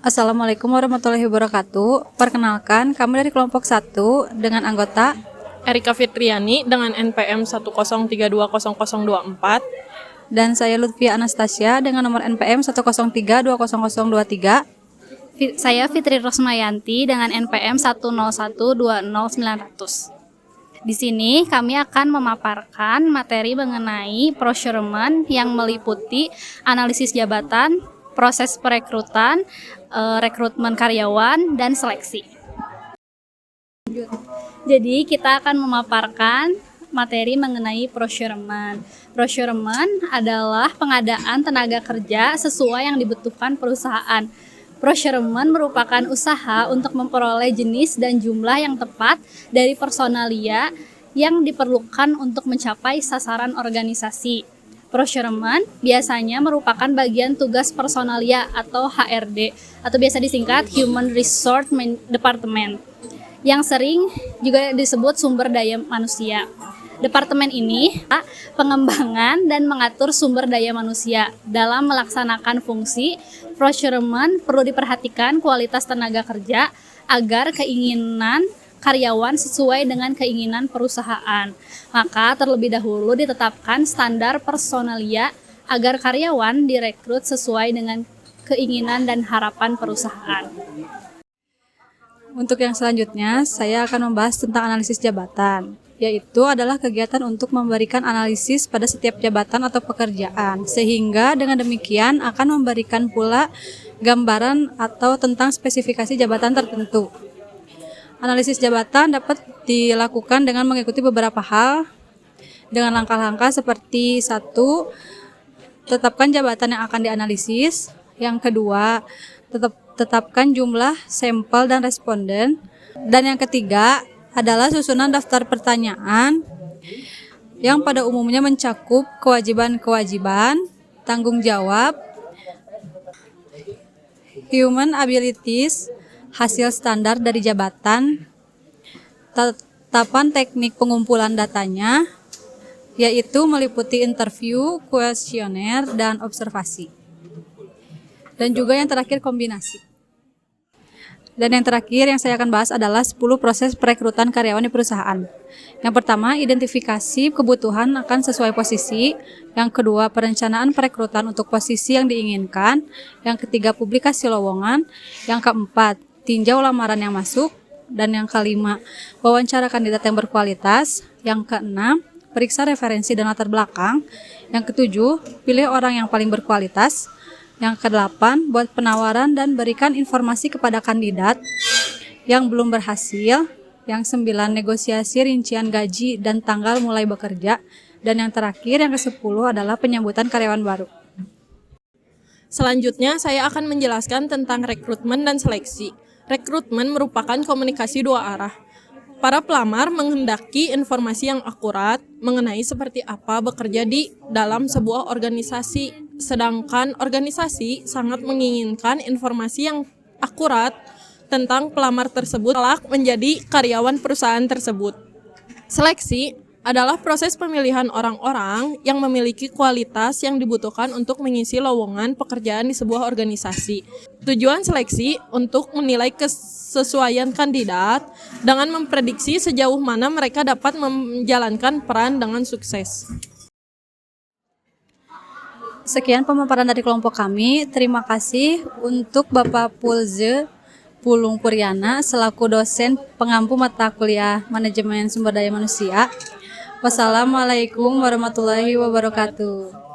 Assalamualaikum warahmatullahi wabarakatuh. Perkenalkan, kami dari kelompok 1 dengan anggota Erika Fitriani dengan NPM 103200024 dan saya Lutfia Anastasia dengan nomor NPM 103200023. Saya Fitri Rosmayanti dengan NPM 101200900. Di sini kami akan memaparkan materi mengenai procurement yang meliputi analisis jabatan, proses perekrutan, rekrutmen karyawan, dan seleksi. Jadi kita akan memaparkan materi mengenai procurement. Procurement adalah pengadaan tenaga kerja sesuai yang dibutuhkan perusahaan. Procurement merupakan usaha untuk memperoleh jenis dan jumlah yang tepat dari personalia yang diperlukan untuk mencapai sasaran organisasi. Procurement biasanya merupakan bagian tugas personalia atau HRD atau biasa disingkat Human Resource Department yang sering juga disebut sumber daya manusia. Departemen ini pengembangan dan mengatur sumber daya manusia. Dalam melaksanakan fungsi procurement perlu diperhatikan kualitas tenaga kerja agar keinginan karyawan sesuai dengan keinginan perusahaan. Maka terlebih dahulu ditetapkan standar personalia agar karyawan direkrut sesuai dengan keinginan dan harapan perusahaan. Untuk yang selanjutnya, saya akan membahas tentang analisis jabatan, yaitu adalah kegiatan untuk memberikan analisis pada setiap jabatan atau pekerjaan, sehingga dengan demikian akan memberikan pula gambaran atau tentang spesifikasi jabatan tertentu. Analisis jabatan dapat dilakukan dengan mengikuti beberapa hal dengan langkah-langkah seperti 1. Tetapkan jabatan yang akan dianalisis. Yang kedua, tetapkan jumlah sampel dan responden. Dan yang ketiga adalah susunan daftar pertanyaan yang pada umumnya mencakup kewajiban-kewajiban, tanggung jawab, human abilities, hasil standar dari jabatan, tetapan teknik pengumpulan datanya, yaitu meliputi interview, kuesioner, dan observasi. Dan juga yang terakhir kombinasi. Dan yang terakhir yang saya akan bahas adalah 10 proses perekrutan karyawan di perusahaan. Yang pertama, identifikasi kebutuhan akan sesuai posisi. Yang kedua, perencanaan perekrutan untuk posisi yang diinginkan. Yang ketiga, publikasi lowongan. Yang keempat, tinjau lamaran yang masuk. Dan yang kelima, wawancara kandidat yang berkualitas. Yang keenam, periksa referensi dan latar belakang. Yang ketujuh, pilih orang yang paling berkualitas. Yang kedelapan, buat penawaran dan berikan informasi kepada kandidat yang belum berhasil. Yang sembilan, negosiasi rincian gaji dan tanggal mulai bekerja. Dan yang terakhir, yang ke-10 adalah penyambutan karyawan baru. Selanjutnya, saya akan menjelaskan tentang rekrutmen dan seleksi. Rekrutmen merupakan komunikasi dua arah. Para pelamar menghendaki informasi yang akurat mengenai seperti apa bekerja di dalam sebuah organisasi, sedangkan organisasi sangat menginginkan informasi yang akurat tentang pelamar tersebut kelak menjadi karyawan perusahaan tersebut. Seleksi adalah proses pemilihan orang-orang yang memiliki kualitas yang dibutuhkan untuk mengisi lowongan pekerjaan di sebuah organisasi. Tujuan seleksi untuk menilai kesesuaian kandidat dengan memprediksi sejauh mana mereka dapat menjalankan peran dengan sukses. Sekian pemaparan dari kelompok kami. Terima kasih untuk Bapak Pulze Pulung Puryana selaku dosen pengampu mata kuliah Manajemen Sumber Daya Manusia. Wassalamualaikum warahmatullahi wabarakatuh.